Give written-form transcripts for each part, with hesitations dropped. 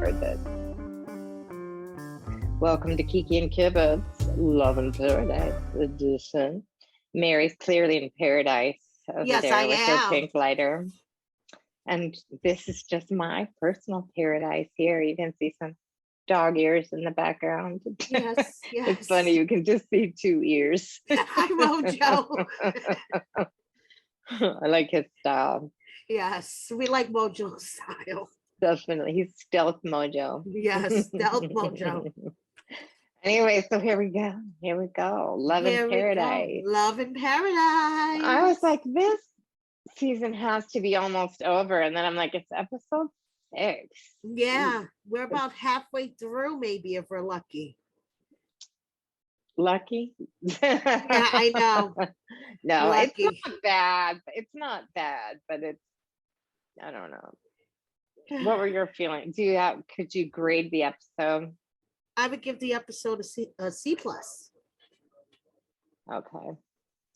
heard that. Welcome to Kiki and Kibit's Love in Paradise edition. Mary's clearly in paradise over Yes, there I with am. her pink lighter. And this is just my personal paradise here. You can see some dog ears in the background. Yes, yes. It's funny, you can just see 2 ears. Hi, Mojo. I like his style. Yes, we like Mojo style. Definitely. He's stealth mojo. Yes, stealth Mojo. Anyway, so here we go. Here we go. Love Here in we go. Paradise. Love in Paradise. I was like, this season has to be almost over. And then I'm like, it's episode 6. Yeah, we're about halfway through, maybe, if we're lucky. Lucky? Yeah, I know. No, Lucky. it's not bad. It's not bad, but it's, I don't know. What were your feelings? Could you grade the episode? I would give the episode a C+. Okay.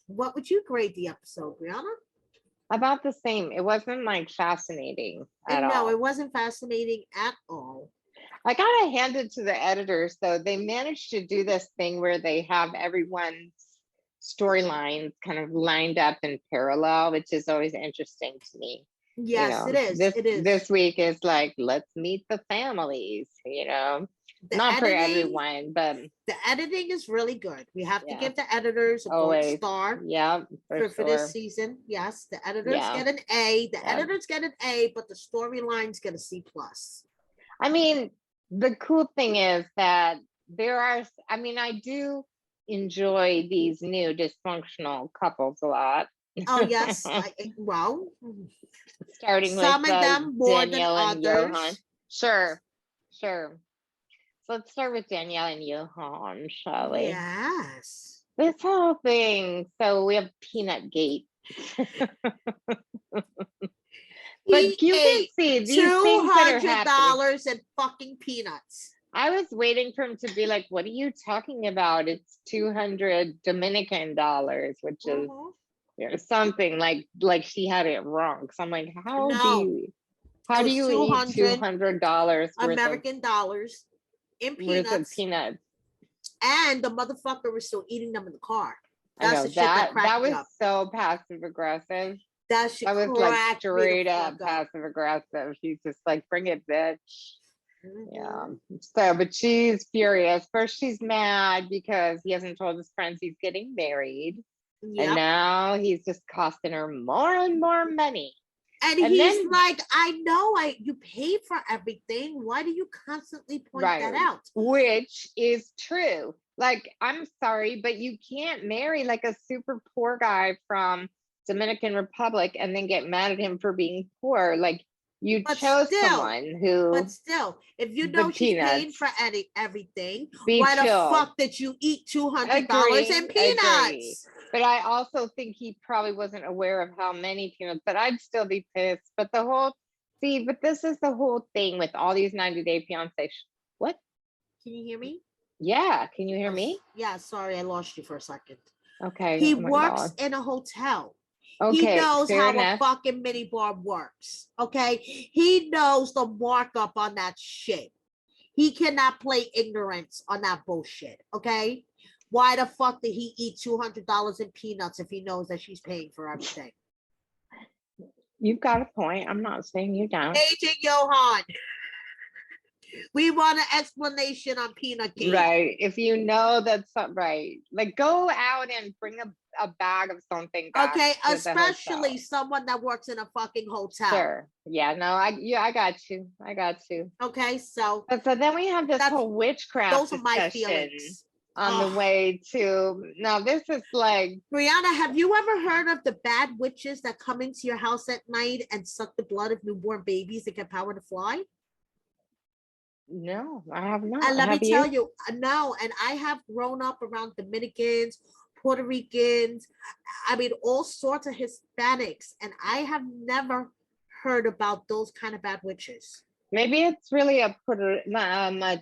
What would you grade the episode, Brianna? About the same. It wasn't like fascinating at all. No, it wasn't fascinating at all. I gotta hand it to the editors, though. They managed to do this thing where they have everyone's storylines kind of lined up in parallel, which is always interesting to me. Yes, it is. It is. This week is like, let's meet the families, Not for everyone, but the editing is really good. We have to give the editors a always gold star. Yeah, for this season. Yes, the editors get an A. The editors get an A, but the storylines get a C+. I mean, the cool thing is that I do enjoy these new dysfunctional couples a lot. Oh, yes. Starting some with of them more Danielle than and others. Yohan. Sure. So let's start with Danielle and Yohan, shall we? Yes. This whole thing. So we have Peanut Gate. But you can see these things that are happening. $200 in fucking peanuts. I was waiting for him to be like, what are you talking about? It's 200 Dominican dollars, which is something like she had it wrong. So I'm like, how do you eat $200 American dollars in peanuts? And the motherfucker was still eating them in the car. That's the shit that was up. So passive aggressive. That shit was like straight up passive aggressive. He's just like, bring it, bitch. Yeah. So, but she's furious. First, she's mad because he hasn't told his friends he's getting married. Yep. And now he's just costing her more and more money. And he's like, I know you pay for everything. Why do you constantly point that out? Which is true. Like, I'm sorry, but you can't marry like a super poor guy from Dominican Republic and then get mad at him for being poor. Like, you chose someone who. But still, if you know she's paying for everything, why the fuck did you eat $200 in peanuts? Agree. But I also think he probably wasn't aware of how many peanuts, but I'd still be pissed. But this is the whole thing with all these 90-day fiancé. What? Can you hear me? Yeah. Can you hear me? Yeah. Sorry, I lost you for a second. Okay. He works in a hotel. Okay, he knows how enough. A fucking minibar works. Okay. He knows the markup on that shit. He cannot play ignorance on that bullshit. Okay. Why the fuck did he eat $200 in peanuts if he knows that she's paying for everything? You've got a point. I'm not saying you don't. Agent Yohan. We want an explanation on Peanut Gate. Right. If you know that's right. Like, go out and bring a bag of something back. Okay, especially someone that works in a fucking hotel. Sure. Yeah, no, I got you. Okay, so then we have this whole witchcraft those are my feelings. On the way to now. This is like, Brianna, have you ever heard of the bad witches that come into your house at night and suck the blood of newborn babies to get power to fly? No, I have not. And let me tell you, no, and I have grown up around Dominicans, Puerto Ricans, I mean, all sorts of Hispanics, and I have never heard about those kind of bad witches. Maybe it's really a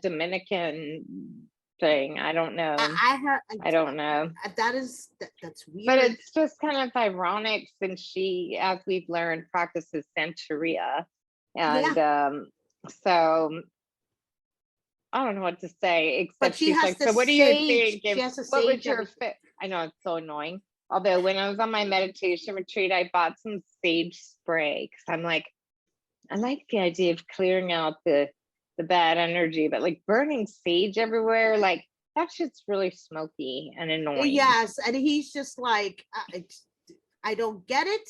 Dominican thing. I don't know. I don't know. That's weird. But it's just kind of ironic since she, as we've learned, practices Santeria. And so I don't know what to say, But except she she's has like, to so what do you sage. think? She has to What was sage your everything. fit? I know it's so annoying. Although when I was on my meditation retreat, I bought some sage spray because I'm like, I like the idea of clearing out the bad energy, but like burning sage everywhere, like that shit's really smoky and annoying. Yes, and he's just like, I don't get it,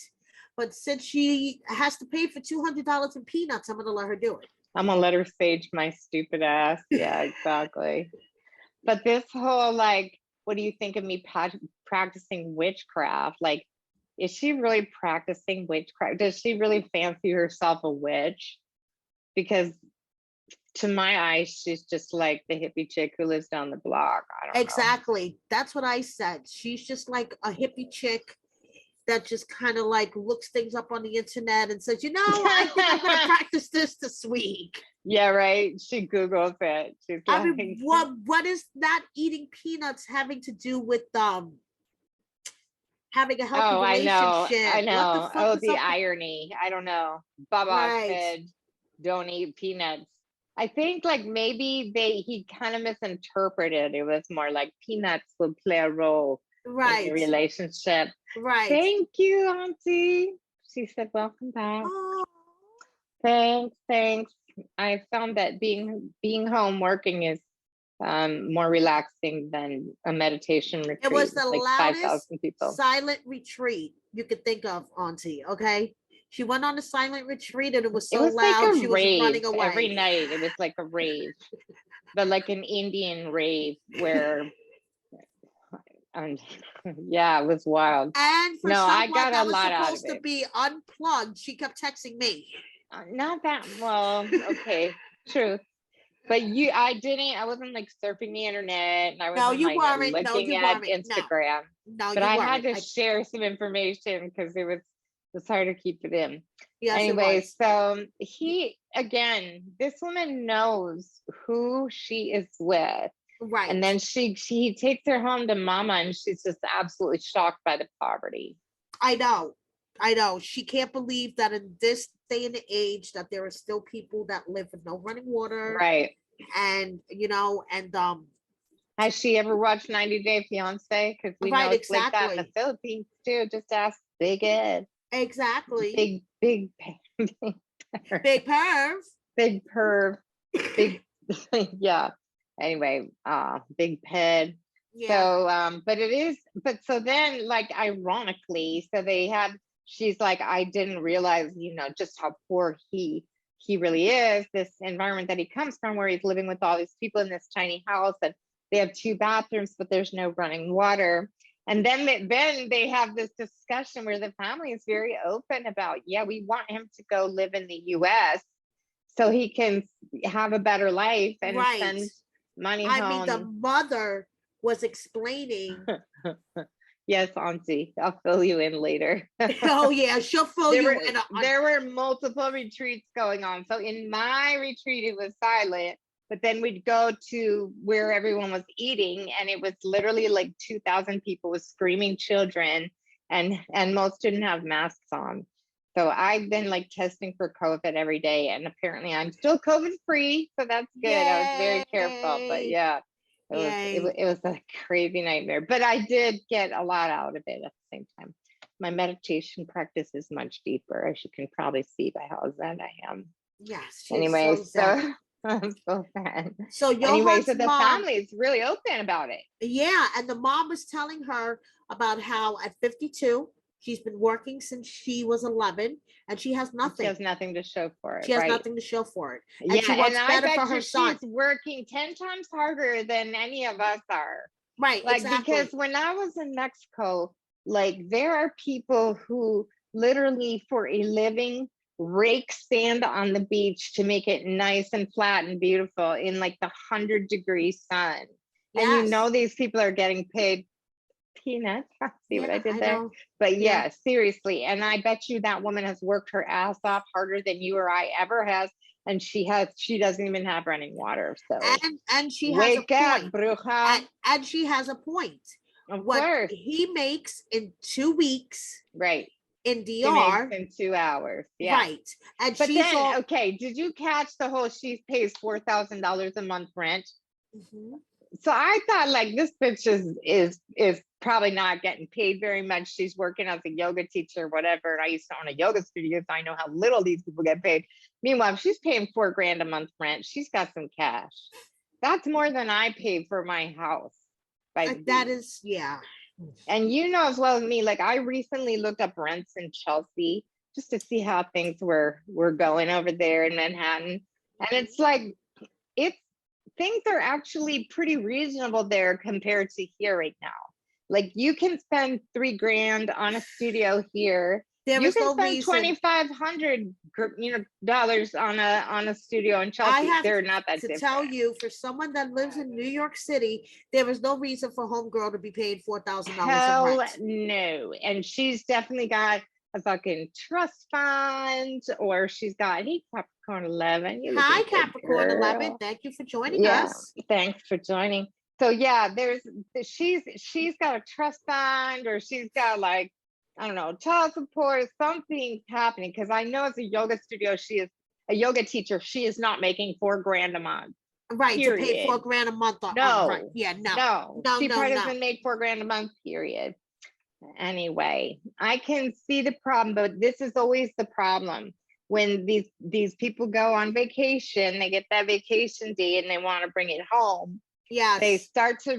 but since she has to pay for $200 in peanuts, I'm gonna let her do it. I'm gonna let her sage my stupid ass. Yeah, exactly. But this whole like, what do you think of me practicing witchcraft? Like, is she really practicing witchcraft? Does she really fancy herself a witch? Because to my eyes, she's just like the hippie chick who lives down the block. I don't know. Exactly. That's what I said. She's just like a hippie chick that just kind of like looks things up on the internet and says, I think I'm gonna practice this week. Yeah, right. She Googles it. She's I like, mean, what is not eating peanuts having to do with having a healthy relationship? I know. What the fuck The up irony. I don't know. Baba right. said, don't eat peanuts. I think like maybe he kind of misinterpreted. It was more like peanuts will play a role in your relationship. Right. Thank you, Auntie. She said, welcome back. Oh. Thanks. I found that being home working is more relaxing than a meditation retreat. It was the like loudest silent retreat you could think of, Auntie. Okay. She went on a silent retreat and it was so loud, like she was running away. Every night it was like a rave, but like an Indian rave where yeah, it was wild. And for someone that was supposed to be unplugged, she kept texting me. Not that well, okay, truth. But I wasn't like surfing the internet and I wasn't looking at Instagram. No, but I had to share some information because it was hard to keep it in. Yes, anyway, so this woman knows who she is with. Right. And then he takes her home to mama and she's just absolutely shocked by the poverty. I know. She can't believe that in this day and age that there are still people that live with no running water. Right. And has she ever watched 90 Day Fiance? Because we know it's like that in the Philippines too. Just ask Big Ed. Exactly. Big perv. Big perv. Big yeah. Anyway, big head. Yeah. So so then like ironically, she's like, I didn't realize, just how poor he really is, this environment that he comes from where he's living with all these people in this tiny house and they have 2 bathrooms, but there's no running water. And then they have this discussion where the family is very open about, we want him to go live in the US so he can have a better life and send money home. I mean, the mother was explaining. Yes, Auntie, I'll fill you in later. Oh yeah, she'll fill you in. There were multiple retreats going on. So in my retreat, it was silent. But then we'd go to where everyone was eating and it was literally like 2,000 people with screaming children and most didn't have masks on. So I've been like testing for COVID every day and apparently I'm still COVID free. So that's good. Yay. I was very careful, but yeah, it was a crazy nightmare, but I did get a lot out of it at the same time. My meditation practice is much deeper, as you can probably see by how zen I am. Yes. Anyway, so I'm so sad. So the family is really open about it. Yeah, and the mom was telling her about how at 52 she's been working since she was 11, and she has nothing. She has nothing to show for it. She has nothing to show for it. And she wants better for her son. She's working 10 times harder than any of us are. Right, like because when I was in Mexico, like there are people who literally for a living rake sand on the beach to make it nice and flat and beautiful in like the 100-degree sun. Yes. And these people are getting paid peanuts. See what I did there? Know. But yeah, seriously. And I bet you that woman has worked her ass off harder than you or I ever has. And she doesn't even have running water. So and she wake has a up, bruja. And she has a point. Of what course. he makes in 2 weeks. Right. in She makes DR. in 2 hours. Yeah. Right. And But she's then, all okay, did you catch the whole she pays $4,000 a month rent? Mhm. So I thought like this bitch is probably not getting paid very much. She's working as a yoga teacher, whatever. And I used to own a yoga studio, so I know how little these people get paid. Meanwhile, if she's paying $4,000 a month rent, she's got some cash. That's more than I paid for my house. By the that beach. is, yeah. And you know as well as me, like I recently looked up rents in Chelsea just to see how things were going over there in Manhattan. And it's like it's things are actually pretty reasonable there compared to here right now. Like you can spend $3,000 on a studio here. There You is can no spend reason. $2,500, dollars on a studio in I Chelsea. have They're not that to different. tell you, for someone that lives in New York City, there is no reason for homegirl to be paid $4,000 in Hell rent. no. And she's definitely got a fucking trust fund, or she's got, hey, Capricorn 11. You're Hi, looking good, Capricorn 11. girl. Thank you for joining Yeah, us. thanks for joining. So yeah, she's got a trust fund, or she's got like, I don't know, child support, something's happening. Because I know as a yoga studio, she is a yoga teacher. She is not making $4,000 a month. Right, to pay Period. $4,000 a month on No, right. Yeah, no. no, she probably No. doesn't make $4,000 a month. Period. Anyway, I can see the problem, but this is always the problem when these people go on vacation. They get that vacation day and they want to bring it home. Yes. They start to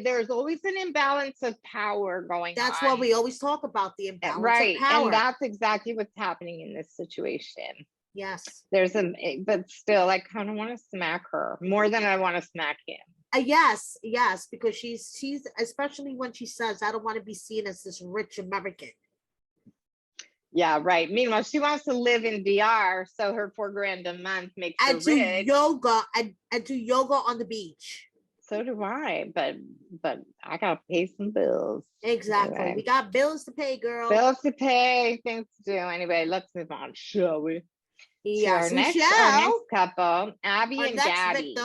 there's always an imbalance of power going on. That's what we always talk about, the imbalance right of power. And that's exactly what's happening in this situation. Yes. But still I kind of want to smack her more than I want to smack him. Yes, because she's especially when she says, I don't want to be seen as this rich American. Yeah, right. Meanwhile, she wants to live in DR, so her $4,000 a month makes her do rich. yoga and do yoga on the beach. So do I, but I gotta pay some bills. Exactly. Anyway. We got bills to pay, girl. Bills to pay, things to do. Anyway, let's move on, shall we? Yes, our next couple, Abby and Gabby.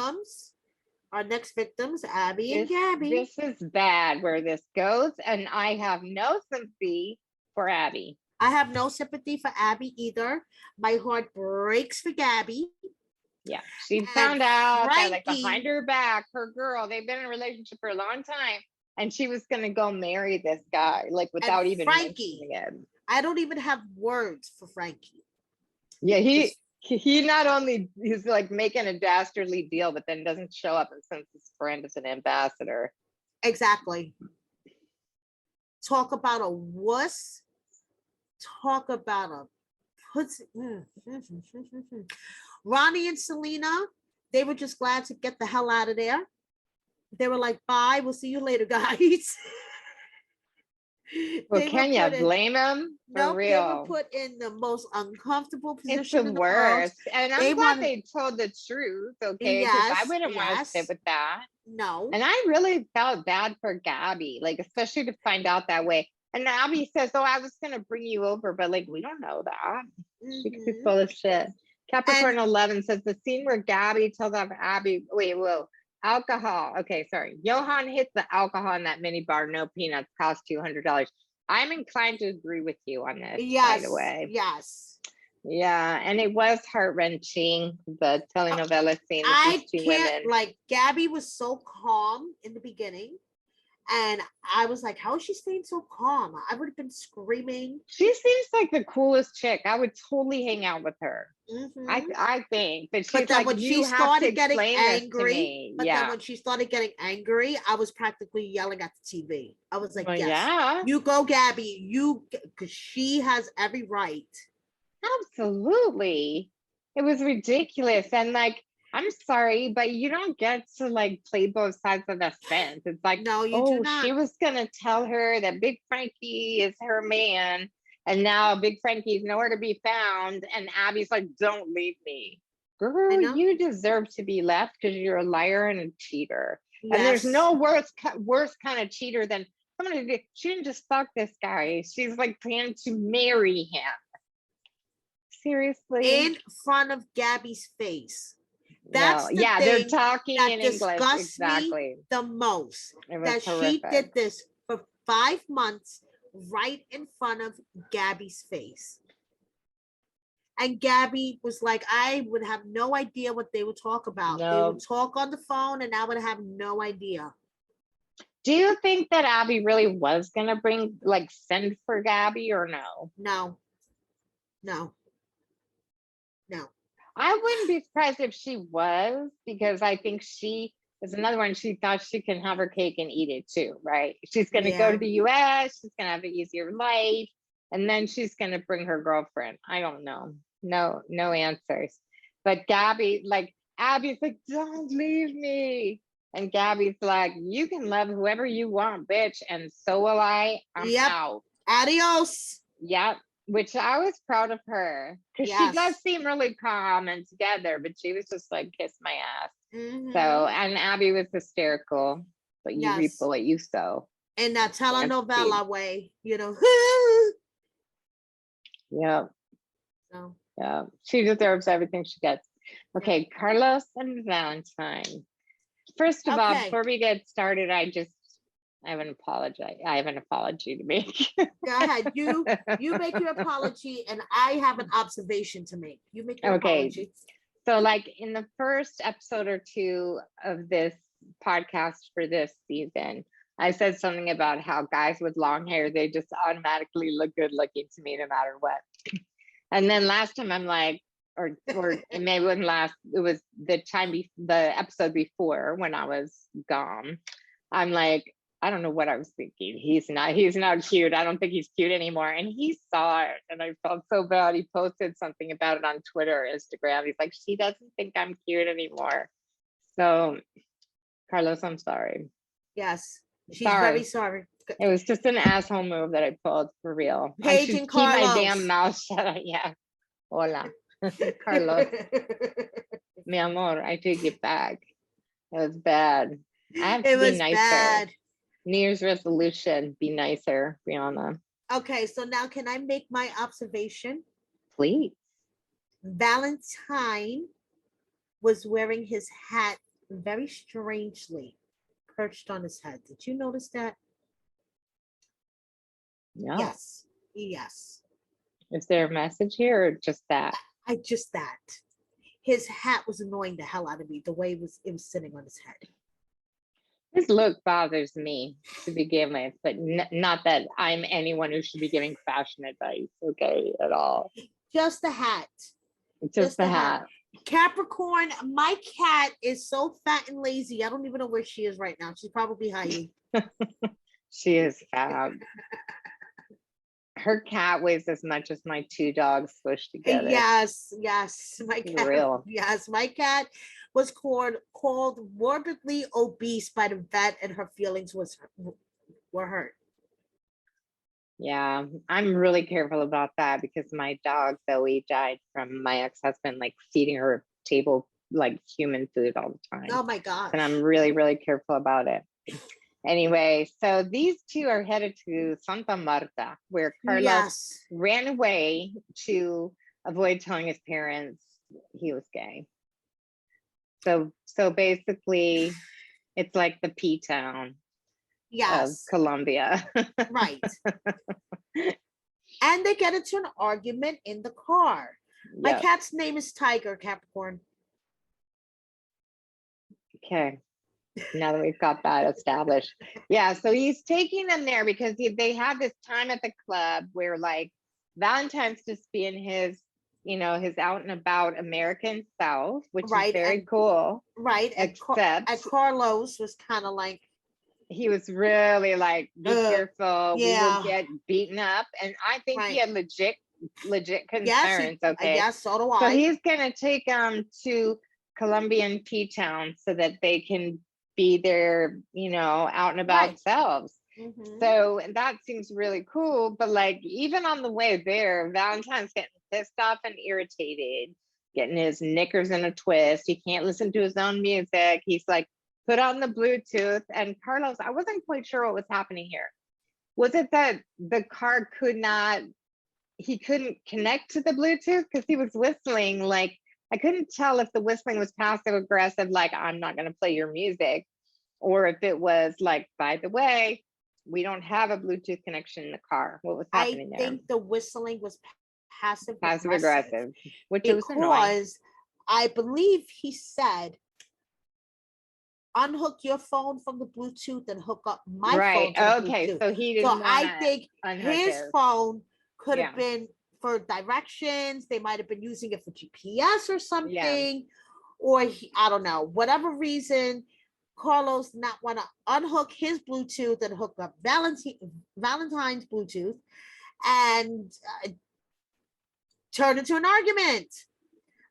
Our next victims, Abby and Gabby. This is bad where this goes, and I have no sympathy for Abby. I have no sympathy for Abby either. My heart breaks for Gabby. Yeah, she found out that like behind her back, her girl, they've been in a relationship for a long time, and she was gonna go marry this guy, like without even mentioning it. I don't even have words for Frankie. Yeah, he not only he's like making a dastardly deal, but then doesn't show up and sends his friend as an ambassador. Exactly. Talk about a wuss. Talk about a pussy. Ronnie and Selena, they were just glad to get the hell out of there. They were like, bye, we'll see you later, guys. Well, can you blame them? No, they were put in the most uncomfortable position. It's the worst. And I'm glad they told the truth, okay? Because I wouldn't want to sit with that. No. And I really felt bad for Gabby, like, especially to find out that way. And Abby says, oh, I was going to bring you over, but like, we don't know that. She could be full of shit. Capricorn 11 says the scene where Gabby tells off Abby, alcohol. Okay, sorry. Yohan hits the alcohol in that mini bar. No peanuts, cost $200. I'm inclined to agree with you on this, by the way. Yes. Yeah, and it was heart-wrenching, the telenovela scene with these two women. Like, Gabby was so calm in the beginning. And I was like, how is she staying so calm? I would have been screaming. She seems like the coolest chick. I would totally hang out with her. I think. But she's then like, when she started getting angry, then when she started getting angry, I was practically yelling at the TV. I was like, you go, Gabby. Because she has every right. Absolutely. It was ridiculous. And like, I'm sorry, but you don't get to like play both sides of the fence. It's like, no, you do not. She was gonna tell her that Big Frankie is her man, and now Big Frankie's nowhere to be found. And Abby's like, don't leave me. Girl, you deserve to be left because you're a liar and a cheater. Yes. And there's no worse kind of cheater than someone who she didn't just fuck this guy. She's like planning to marry him. Seriously. In front of Gabby's face. That's they're talking in English. Exactly. Me the most. That horrific. She did this for 5 months right in front of Gabby's face. And Gabby was like, I would have no idea what they would talk about. They No. would talk on the phone and I would have no idea. Do you think that Abby really was gonna send for Gabby or no? No. No. No. I wouldn't be surprised if she was, because I think she is another one. She thought she can have her cake and eat it too, right? She's gonna go Yeah. to the US, she's gonna have an easier life, and then she's gonna bring her girlfriend. I don't know. No answers. But Gabby, Abby's like, don't leave me. And Gabby's like, you can love whoever you want, bitch. And so will I. I'm Yep. out. Adios. Yep. Which I was proud of her, because Yes. she does seem really calm and together, but she was just like, kiss my ass. Mhm. So, and Abby was hysterical, but you reap Yes. what you sow. In that telenovela way, you know. Yep. So, Yeah. She deserves everything she gets. Okay, Carlos and Valentine. First of all, Okay. before we get started, I have an apology to make. go ahead. You make your apology, and I have an observation to make. You make your Okay. apology. So, like in the first episode or two of this podcast for this season, I said something about how guys with long hair, they just automatically look good looking to me no matter what. And then last time I'm like, or it maybe wasn't last, it was the episode before when I was gone. I'm like, I don't know what I was thinking. He's not cute. I don't think he's cute anymore. And he saw it and I felt so bad. He posted something about it on Twitter or Instagram. He's like, she doesn't think I'm cute anymore. So Carlos, I'm sorry. Yes. She's very sorry. It was just an asshole move that I pulled, for real. Paige I should and keep my Carlos. damn mouth shut. Yeah. Hola. Carlos. Mi amor, I take it back. It was bad. I have to be nicer. Bad. New Year's resolution, be nicer, Brianna. Okay, so now can I make my observation? Please. Valentine was wearing his hat very strangely perched on his head. Did you notice that? No. Yes. Yes. Is there a message here or just that? That. His hat was annoying the hell out of me, the way it was sitting on his head. His look bothers me to begin with, but not that I'm anyone who should be giving fashion advice, okay, at all. Just the hat. Just the hat. Capricorn, my cat is so fat and lazy. I don't even know where she is right now. She's probably hiding. She is fat. Her cat weighs as much as my two dogs pushed together. Yes. My cat. Real. Yes, my cat was called morbidly obese by the vet, and her feelings were hurt. Yeah, I'm really careful about that because my dog Zoe died from my ex-husband feeding her table human food all the time. Oh my gosh. And I'm really, really careful about it. Anyway, so these two are headed to Santa Marta, where Carlos ran away to avoid telling his parents he was gay. So basically, it's like the P-town of Colombia. Right. And they get into an argument in the car. Yep. My cat's name is Tiger, Capricorn. Okay. Now that we've got that established. Yeah, so he's taking them there because they have this time at the club where Valentine's just being his out and about American South, which is very cool. Right. Except Carlos was kind of he was really be careful. We will get beaten up. And I think he had legit concerns. Okay. Yes, so do I. So he's gonna take them to Colombian P-town so that they can be their, out and about selves. Mm-hmm. So that seems really cool. But even on the way there, Valentine's getting pissed off and irritated, getting his knickers in a twist. He can't listen to his own music. He's put on the Bluetooth. And Carlos, I wasn't quite sure what was happening here. Was it that the car he couldn't connect to the Bluetooth because he was whistling I couldn't tell if the whistling was passive aggressive, I'm not going to play your music, or if it was by the way, We don't have a Bluetooth connection in the car. What was happening I there? think the whistling was passive Passive aggressive aggressive, which was annoying. because I believe he said, unhook your phone from the Bluetooth and hook up my phone to the Bluetooth. So he So didn't I want think his phone could have Yeah. been for directions. They might have been using it for GPS or something, or I don't know, whatever reason. Carlos did not want to unhook his Bluetooth and hook up Valentine's Bluetooth, and turn into an argument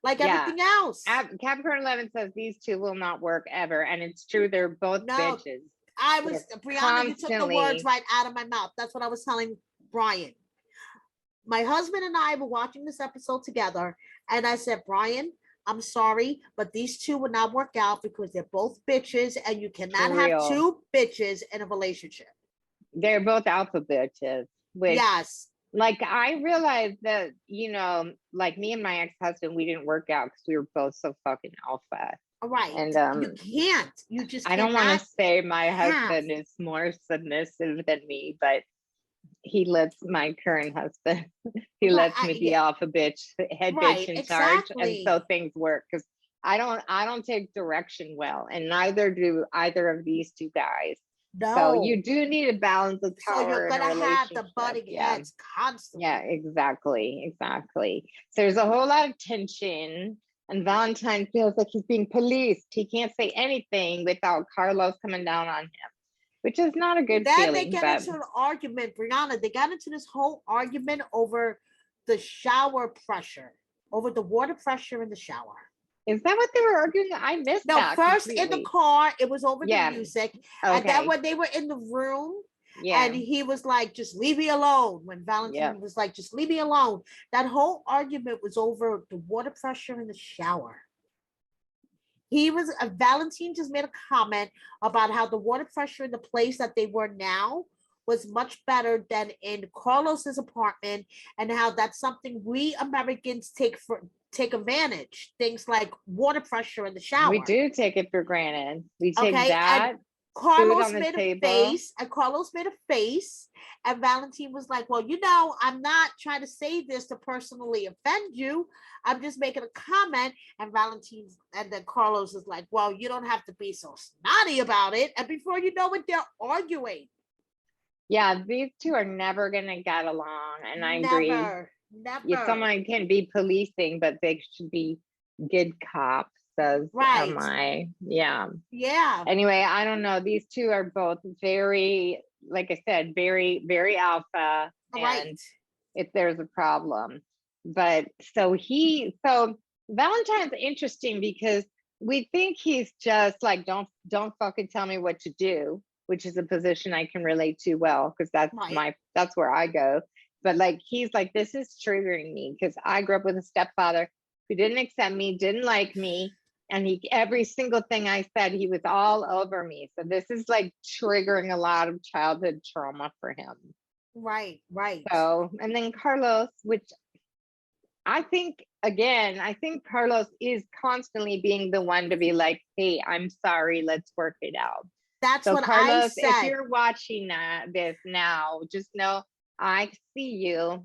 like everything else. Capricorn 11 says these two will not work ever, and it's true. They're both bitches. I was Brianna. You took the words right out of my mouth. That's what I was telling Brian. My husband and I were watching this episode together, and I said, Brian, I'm sorry, but these two will not work out because they're both bitches, and you cannot have two bitches in a relationship. They're both alpha bitches. Which, yes. Like, I realized that, you know, like me and my ex-husband, we didn't work out because we were both so fucking alpha. All right. And you can't. You just I don't want to say my husband is more submissive than me, but he lets my current husband, he lets me be alpha bitch, head bitch in charge. And so things work because I don't take direction well, and neither do either of these two guys. No. So you do need a balance of power. So you're gonna have the butting heads constantly. Yeah, exactly. So there's a whole lot of tension, and Valentine feels like he's being policed. He can't say anything without Carlos coming down on him, which is not a good feeling. Then they get into an argument, Brianna. They got into this whole argument over the shower pressure, over the water pressure in the shower. Is that what they were arguing? I missed that. No, first in the car, it was over the music. Okay. And then when they were in the room, and he was like, just leave me alone. When Valentine was like, just leave me alone. That whole argument was over the water pressure in the shower. Valentine just made a comment about how the water pressure in the place that they were now was much better than in Carlos's apartment, and how that's something we Americans take advantage. Things like water pressure in the shower. We do take it for granted. We take that. And Carlos made a face, and Valentine was like, well, you know, I'm not trying to say this to personally offend you. I'm just making a comment. And then Carlos is like, well, you don't have to be so snotty about it. And before you know it, they're arguing. Yeah, these two are never going to get along. And I agree. Never. Yeah, someone can be policing, but they should be good cops. Says yeah. Anyway, I don't know. These two are both very, like I said, very, very alpha. And if there's a problem. But so Valentine's interesting because we think he's just like, don't fucking tell me what to do, which is a position I can relate to well, because that's where I go. But like, he's like, this is triggering me because I grew up with a stepfather who didn't accept me, didn't like me. And every single thing I said, he was all over me. So this is like triggering a lot of childhood trauma for him. Right. So, and then Carlos, which I think Carlos is constantly being the one to be like, hey, I'm sorry, let's work it out. That's what Carlos, I said. If you're watching this now, just know I see you.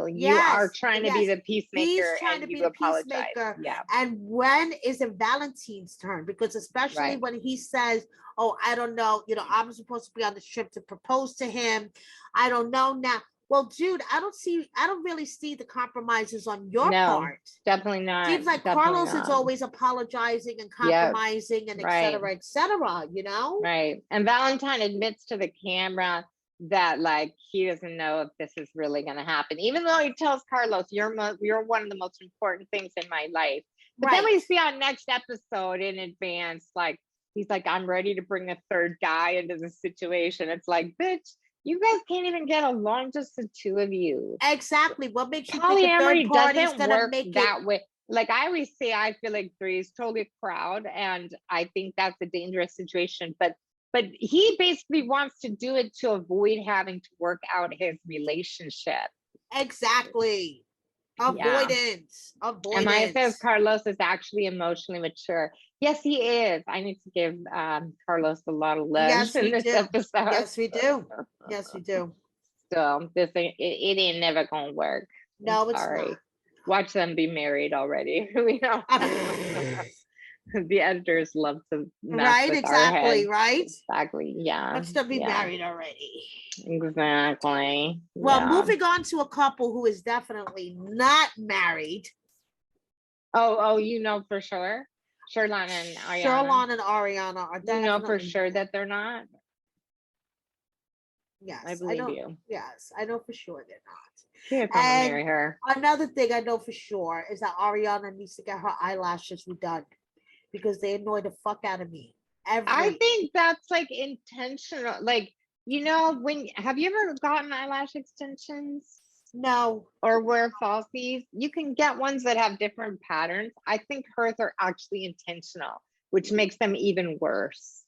You are trying to be the peacemaker. He's trying to be the peacemaker. Yeah. And when is it Valentine's turn? Because especially when he says, oh, I don't know, you know, I'm supposed to be on the trip to propose to him. I don't know now. Well, dude, I don't really see the compromises on your part. Definitely not. Seems like Carlos is always apologizing and compromising and et cetera, you know? Right. And Valentine admits to the camera that like he doesn't know if this is really going to happen, even though he tells Carlos, you're one of the most important things in my life. But then we see on next episode in advance, like he's like, I'm ready to bring a third guy into the situation. It's like, bitch, you guys can't even get along, just the two of you. Exactly. What makes you think a third party's gonna make that way? Like I always say, I feel like three is totally a crowd, and I think that's a dangerous situation. But he basically wants to do it to avoid having to work out his relationship. Exactly. Avoidance. And Maya says Avoidance. Carlos is actually emotionally mature. Yes, he is. I need to give Carlos a lot of love Yes, in we this do. episode. Yes, we do. Yes, we do. So it ain't never gonna work. No, it's Sorry. not. Watch them be married already. We know. The editors love to mess Right, with exactly, our heads. right? Exactly. Yeah. Let's them be yeah. married already. Exactly. Well, yeah. moving on to a couple who is definitely not married. Oh, you know for sure. Sherlon and Aryanna. Sherlon and Aryanna are definitely. You know for sure that they're not. Yes, I believe you. Yes, I know for sure they're not. She is gonna marry her. Another thing I know for sure is that Aryanna needs to get her eyelashes redone because they annoy the fuck out of me. I think that's like intentional. Like, when have you ever gotten eyelash extensions? No. Or wear falsies? You can get ones that have different patterns. I think hers are actually intentional, which makes them even worse.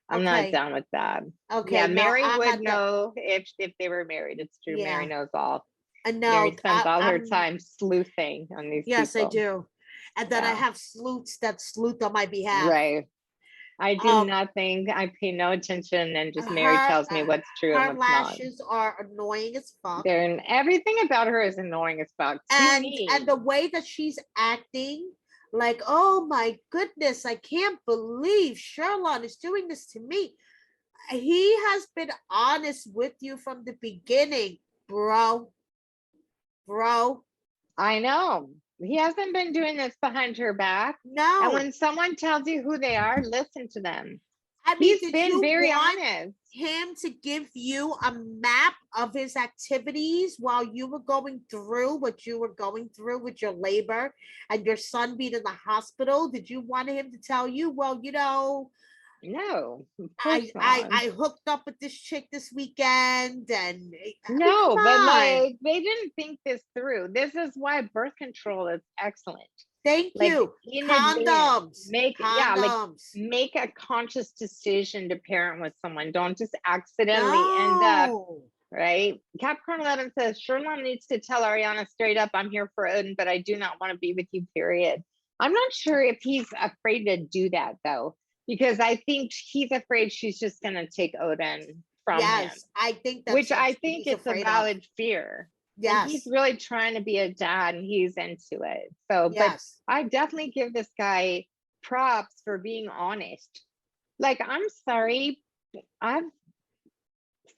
I'm not down with that. Okay. Yeah, Mary would know if they were married. It's true. Yeah. Mary knows all. I know. Mary spends all her time sleuthing on these people. Yes, I do. And then I have sleuths that sleuth on my behalf. Right. I do nothing. I pay no attention, and just Mary tells me what's true and what's not. Her lashes are annoying as fuck. Everything about her is annoying as fuck. And the way that she's acting, like, oh my goodness, I can't believe Sherlon is doing this to me. He has been honest with you from the beginning, bro. I know. He hasn't been doing this behind her back. No. And when someone tells you who they are, listen to them. I mean, he's been very honest. Him to give you a map of his activities while you were going through what you were going through with your labor and your son being in the hospital? Did you want him to tell you, well, no, I hooked up with this chick this weekend, and no, but like they didn't think this through. This is why birth control is excellent. Thank you. Condoms. Make a conscious decision to parent with someone. Don't just accidentally end up right. Capricorn 11 says Sherlon needs to tell Aryanna straight up, I'm here for Odin, but I do not want to be with you, period. I'm not sure if he's afraid to do that though, because I think he's afraid she's just gonna take Odin from him. I think that's which I think it's a valid fear. Yes. And he's really trying to be a dad and he's into it. So, but I definitely give this guy props for being honest. Like, I'm sorry, I've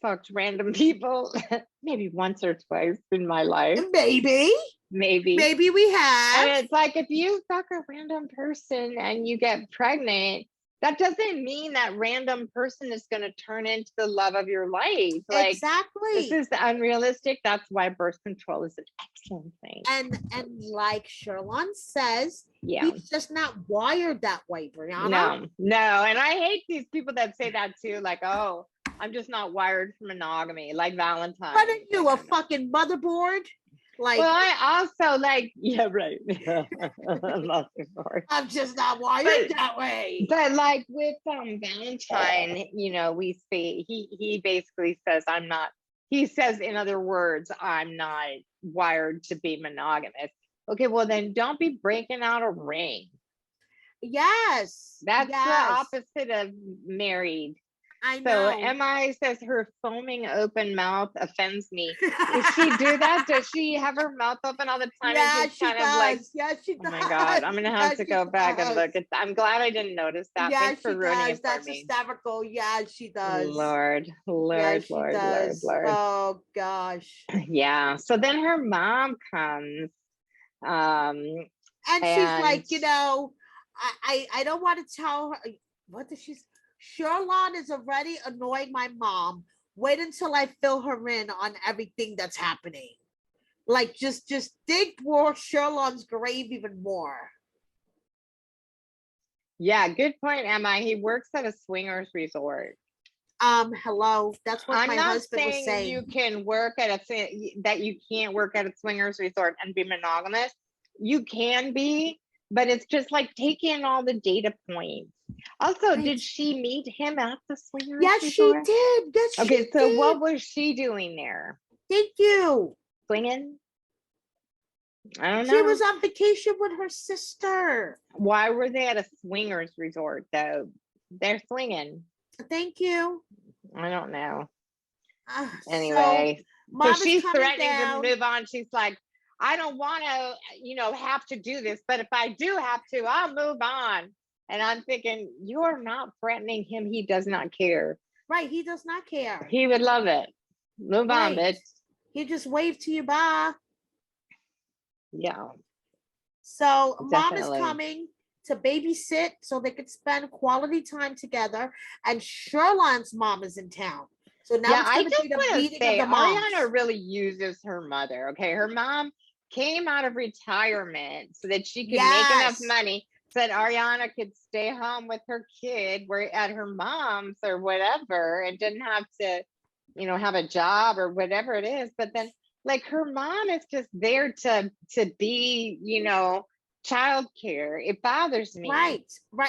fucked random people maybe once or twice in my life. Maybe we have. And it's like, if you fuck a random person and you get pregnant, that doesn't mean that random person is going to turn into the love of your life. Like, exactly. This is unrealistic. That's why birth control is an excellent thing. And like Sherlon says, he's just not wired that way, Brianna. No. And I hate these people that say that too. Like, oh, I'm just not wired for monogamy, like Valentine. What are you, a fucking motherboard? Like, well, I also like, right. I'm just not wired that way. But like with Valentine, we see he basically says he says, in other words, I'm not wired to be monogamous. Okay, well then don't be breaking out a ring. Yes. That's the opposite of married. I know. So MI says her foaming open mouth offends me. Does she do that? Does she have her mouth open all the time? Yeah, she does. She does. Oh my God, I'm gonna have to go back and look. I'm glad I didn't notice that. Yeah, Thanks for ruining it for That's me. hysterical. Yeah, she does. Lord. Oh gosh. Yeah. So then her mom comes. And she's like, I don't want to tell her. What did she say? Sherlon is already annoying my mom. Wait until I fill her in on everything that's happening. Like, just dig more Sherlon's grave even more. Yeah, good point, Emma. He works at a swingers resort. Hello. That's what my husband was saying. You can work at that you can't work at a swingers resort and be monogamous. You can be, but it's just like take in all the data points. Also, did she meet him at the swingers resort? Yes, she did. Yes, she did. Okay, so what was she doing there? Thank you. Swinging? I don't She know. was on vacation with her sister. Why were they at a swingers resort though? They're swinging. Thank you. I don't know. So Anyway, so mom is she's coming threatening to down. move on. She's like, I don't want to, have to do this, but if I do have to, I'll move on. And I'm thinking, you are not threatening him. He does not care. Right, he does not care. He would love it. Move on, Right. bitch. He just waved to you, bye. Yeah, So mom is definitely. coming to babysit so they could spend quality time together. And Sherlon's mom is in town. So now Yeah, it's I going to just be the want to meeting of say the moms. Aryanna really uses her mother. Okay, her mom came out of retirement so that she could make enough Yes. money so that Aryanna could stay home with her kid where at her mom's or whatever and didn't have to, have a job or whatever it is. But then like her mom is just there to be, childcare. It bothers me. Right.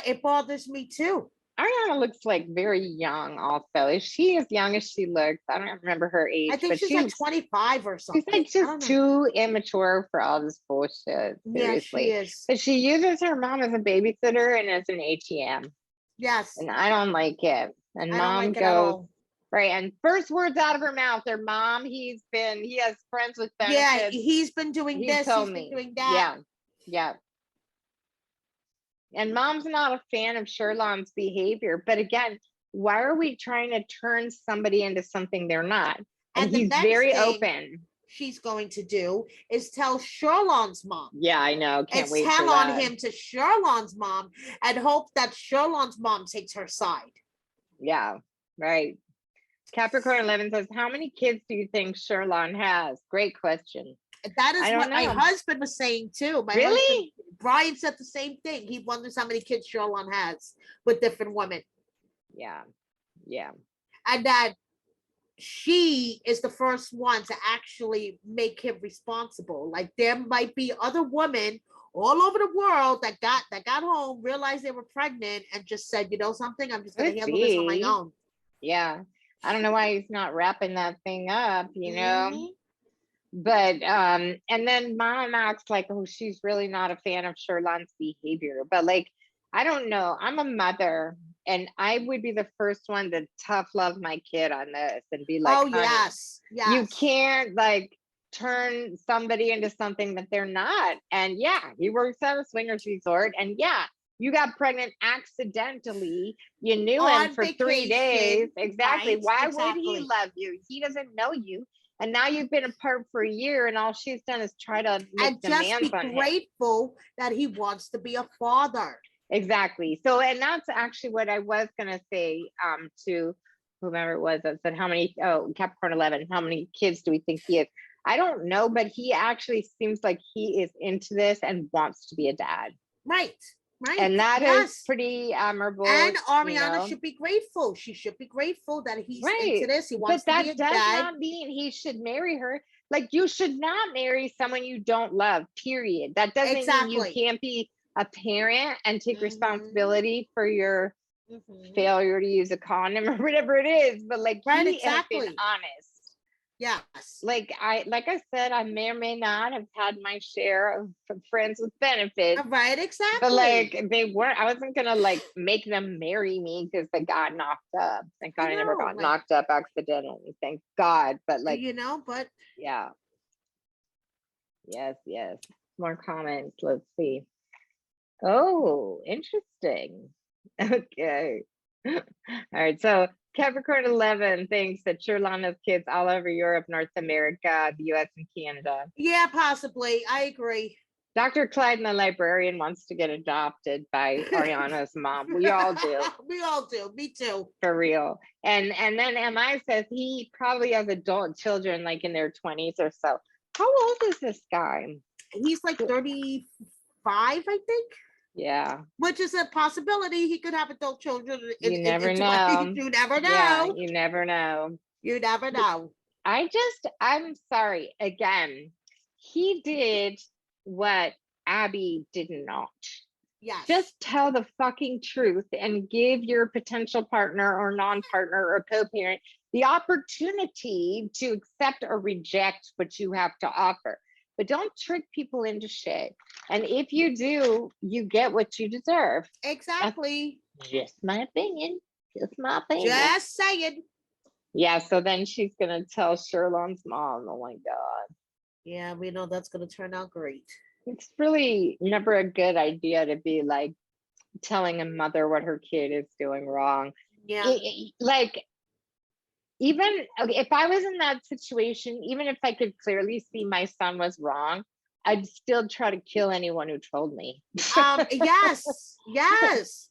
It bothers me too. Aryanna looks like very young also. Is she as young as she looks? I don't remember her age. I think but she's like 25 or something. She's like just too immature for all this bullshit. Seriously. Yeah, she is. But she uses her mom as a babysitter and as an ATM. Yes. And I don't like it. And I mom don't like it goes, at all. right. And first words out of her mouth are, Mom, he has friends with benefits. Yeah, he's been doing this, he's been doing that. Yeah. And mom's not a fan of Sherlon's behavior. But again, why are we trying to turn somebody into something they're not? And he's very open. She's going to do is tell Sherlon's mom. Yeah, I know. Can't wait. Tell on him to Sherlon's mom and hope that Sherlon's mom takes her side. Yeah, right. Capricorn 11 says, how many kids do you think Sherlon has? Great question. That is what my husband was saying too. Really? Brian said the same thing. He wonders how many kids Sherlon has with different women. Yeah. And that she is the first one to actually make him responsible. Like there might be other women all over the world that got home, realized they were pregnant, and just said, something, I'm just going to handle this on my own. Yeah. I don't know why he's not wrapping that thing up, But and then mom acts like, oh, she's really not a fan of Sherlon's behavior. But like, I don't know. I'm a mother and I would be the first one to tough love my kid on this and be like, oh, yes. You can't like turn somebody into something that they're not. And yeah, he works at a swingers resort. And yeah, you got pregnant accidentally. You knew him for 3 days. Exactly. Right? Why would he love you? He doesn't know you. And now you've been apart for a year, and all she's done is try to make demands on him. And just be grateful that he wants to be a father. Exactly. So, and that's actually what I was going to say to whomever it was that said, Capricorn 11, how many kids do we think he is? I don't know, but he actually seems like he is into this and wants to be a dad. Right. And that is pretty admirable. And Aryanna should be grateful. She should be grateful that he's into this. He wants to be a dad. But that does not mean he should marry her. Like, you should not marry someone you don't love, period. That doesn't mean you can't be a parent and take responsibility for your failure to use a condom or whatever it is. But like, he has been honest. Yes. Like I said, I may or may not have had my share of friends with benefits. Right, exactly. But like I wasn't gonna like make them marry me because they got knocked up. Thank God I never got knocked up accidentally. Thank God. But like, but yeah. Yes. More comments. Let's see. Oh, interesting. Okay. All right. So Capricorn 11 thinks that Sherlon has kids all over Europe, North America, the US, and Canada. Yeah, possibly. I agree. Dr. Clyde, the librarian, wants to get adopted by Aryanna's mom. We all do. We all do. Me too. For real. And then MI says he probably has adult children like in their 20s or so. How old is this guy? He's like 35, I think. Yeah. Which is a possibility. He could have adult children. You never know. You never know. Yeah, you never know. You never know. I'm sorry. Again, he did what Abby did not. Yes. Just tell the fucking truth and give your potential partner or non-partner or co-parent the opportunity to accept or reject what you have to offer. but don't trick people into shit. And if you do, you get what you deserve. Exactly. That's just my opinion. Just my opinion. Just saying. Yeah, so then she's gonna tell Sherlon's mom. Oh my God. Yeah, we know that's gonna turn out great. It's really never a good idea to be like telling a mother what her kid is doing wrong. Yeah. Like, even if I was in that situation, even if I could clearly see my son was wrong, I'd still try to kill anyone who told me. Yes.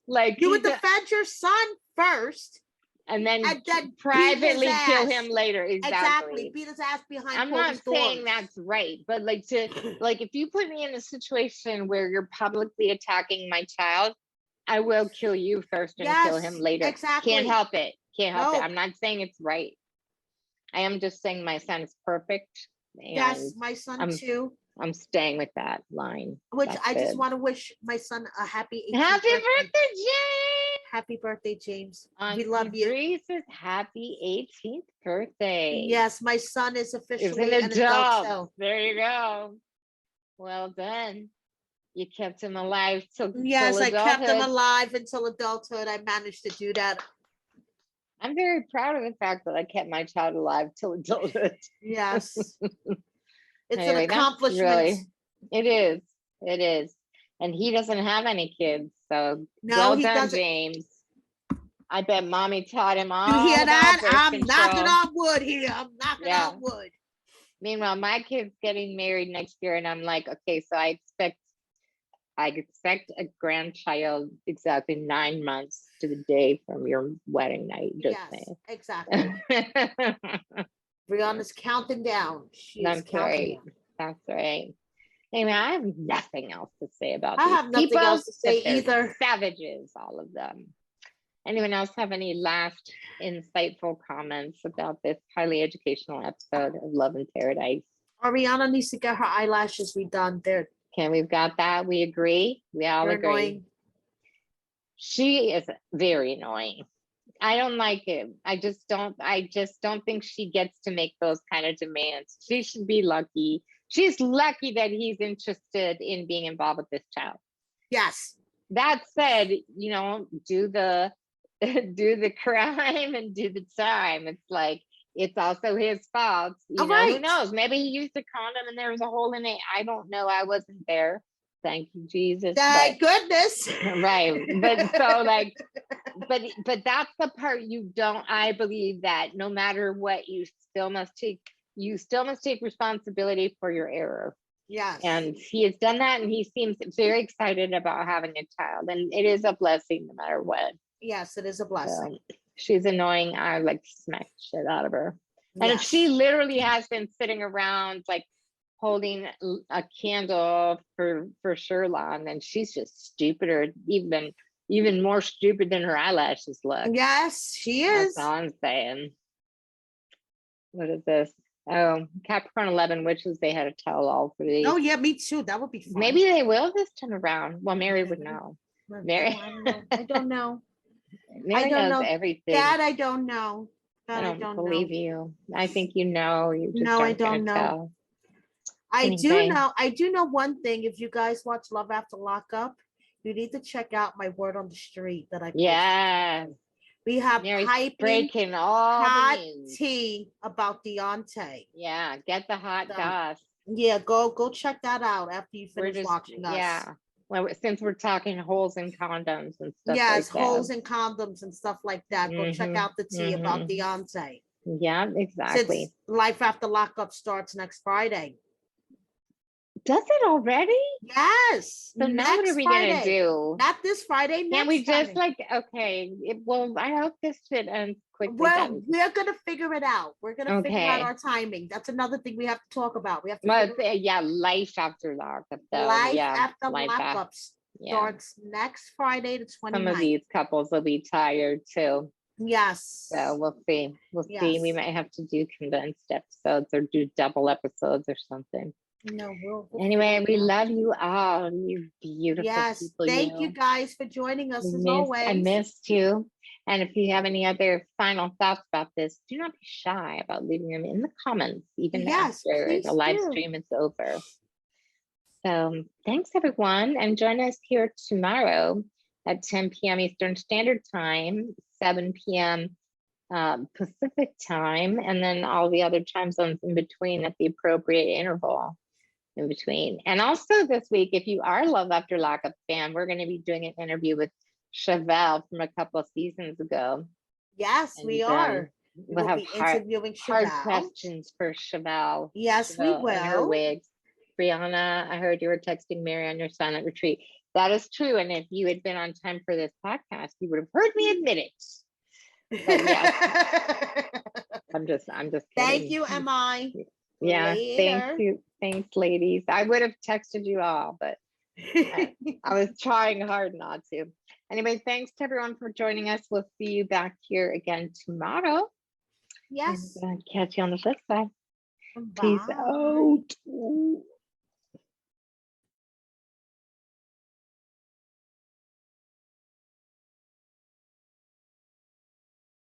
Like, You would defend your son first. And then then privately kill him later. Exactly. Beat his ass behind. I'm not saying that's right, but like if you put me in a situation where you're publicly attacking my child, I will kill you first and kill him later. Exactly. Can't help it. I'm not saying it's right. I am just saying my son is perfect. And yes, my son too. I'm staying with that line. Which I just want to wish my son a happy 18th Happy birthday, James! Happy birthday, James. We love you. Reese's happy 18th birthday. Yes, my son is officially an adult. So. There you go. Well done. You kept him alive till I kept him alive until adulthood. I managed to do that. I'm very proud of the fact that I kept my child alive till adulthood. Yes. It's an accomplishment. It is. And he doesn't have any kids. So no, well he done, doesn't. James. I bet mommy taught him all. You hear that? I'm knocking on wood here. I'm knocking on wood. Meanwhile, my kid's getting married next year, and I'm like, okay, so I expect a grandchild exactly 9 months to the day from your wedding night. Just saying. Exactly. Brianna's counting down. That's right. That's right. Anyway, I have nothing else to say about I these have nothing people, else to say either. Savages, all of them. Anyone else have any last insightful comments about this highly educational episode of Love in Paradise? Aryanna needs to get her eyelashes redone. There. Okay, we've got that. We agree. We all agree. Annoying. She is very annoying. I don't like it. I just don't think she gets to make those kind of demands. She should be lucky. She's lucky that he's interested in being involved with this child. Yes. That said, do the crime and do the time. It's like, it's also his fault. Who knows? Maybe he used a condom and there was a hole in it. I don't know. I wasn't there. Thank you, Jesus. Thank goodness. Right. But so like, but that's the part you don't, I believe that no matter what, you still must take responsibility for your error. Yes. And he has done that, and he seems very excited about having a child. And it is a blessing no matter what. Yes, it is a blessing. So, she's annoying. I like to smack the shit out of her. And if she literally has been sitting around like holding a candle for Sherlon, then she's just stupider, even more stupid than her eyelashes look. Yes, she is. That's all I'm saying. What is this? Oh, Capricorn 11 witches, they had a tell-all for these. Oh yeah, me too. That would be fun. Maybe they will this time around. Well, Mary would know. Mary, I don't know. Mary I don't knows know everything. That I don't know. I don't believe you. I think you know. You just I don't know. Tell. I do know one thing. If you guys watch Love After Lockup, you need to check out my word on the street that I posted. Yes. We have breaking all hot the news. tea about Deontay. Yeah, get the hot goss. Yeah, go check that out after you finish watching us. Yeah. Well, since we're talking holes in condoms and stuff. Yes, like holes in condoms and stuff like that. Go check out the tea about Deontay. Yeah, exactly. Since Life After Lockup starts next Friday. Does it already? Yes. So now what are we going to do? Not this Friday. Can't we just I hope this shit ends quickly. Well, we're going to figure it out. We're going to figure out our timing. That's another thing we have to talk about. We have to Life After Lockup. Life After Lockup starts next Friday, the 29th. Some of these couples will be tired too. Yes. So we'll see. See. We might have to do condensed episodes or do double episodes or something. No, Anyway, we love you all, you beautiful yes. people. Thank you guys for joining us as always. I missed you. And if you have any other final thoughts about this, do not be shy about leaving them in the comments, even after the live stream is over. So thanks, everyone. And join us here tomorrow at 10 p.m. Eastern Standard Time, 7 p.m. Pacific Time, and then all the other time zones in between at the appropriate interval in between. And also this week, if you are a Love After Lockup fan, we're going to be doing an interview with Chevelle from a couple of seasons ago. Yes, and, we are. We'll have interviewing hard questions for Chevelle. Yes, Chevelle we will. And her wigs. Brianna, I heard you were texting Mary on your silent retreat. That is true. And if you had been on time for this podcast, you would have heard me admit it. But yeah, I'm just kidding. Thank you, MI. Yeah, thank you. Thanks, ladies. I would have texted you all, but I was trying hard not to. Anyway, thanks to everyone for joining us. We'll see you back here again tomorrow. Yes. And catch you on the flip side. Bye. Peace out.